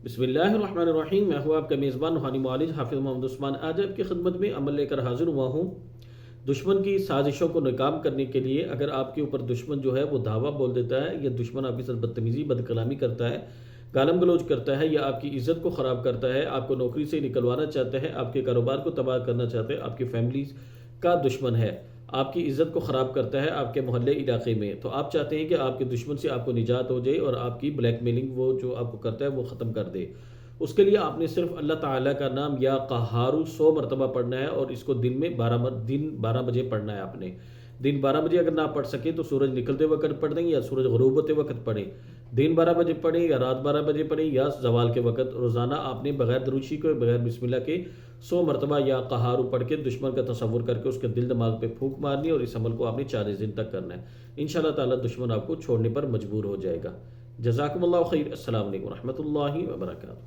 بسم اللہ الرحمن الرحیم، میں ہوں آپ کا میزبان روحانی معالج حافظ محمد عثمان۔ آج آپ کی خدمت میں عمل لے کر حاضر ہوا ہوں دشمن کی سازشوں کو ناکام کرنے کے لیے۔ اگر آپ کے اوپر دشمن جو ہے وہ دھاوا بول دیتا ہے، یا دشمن آپ کے ساتھ بدتمیزی بد کلامی کرتا ہے، گالم گلوچ کرتا ہے، یا آپ کی عزت کو خراب کرتا ہے، آپ کو نوکری سے نکلوانا چاہتا ہے، آپ کے کاروبار کو تباہ کرنا چاہتا ہے، آپ کی فیملی کا دشمن ہے، آپ کی عزت کو خراب کرتا ہے آپ کے محلے علاقے میں، تو آپ چاہتے ہیں کہ آپ کے دشمن سے آپ کو نجات ہو جائے اور آپ کی بلیک میلنگ وہ جو آپ کو کرتا ہے وہ ختم کر دے۔ اس کے لیے آپ نے صرف اللہ تعالیٰ کا نام یا قہارو 100 مرتبہ پڑھنا ہے، اور اس کو دن میں 12 بجے پڑھنا ہے۔ آپ نے دن 12 بجے اگر نہ پڑھ سکیں تو سورج نکلتے وقت پڑھ دیں، یا سورج غروب ہوتے وقت پڑھیں۔ دن 12 بجے پڑھیں یا رات 12 بجے پڑھیں یا زوال کے وقت، روزانہ آپ نے بغیر دروشی کو بغیر بسم اللہ کے 100 مرتبہ یا قہارو پڑھ کے دشمن کا تصور کر کے اس کے دل دماغ پہ پھونک مارنی، اور اس عمل کو آپ نے 40 دن تک کرنا ہے۔ انشاءاللہ تعالیٰ دشمن آپ کو چھوڑنے پر مجبور ہو جائے گا۔ جزاکم اللہ خیر۔ السلام علیکم ورحمۃ اللہ وبرکاتہ۔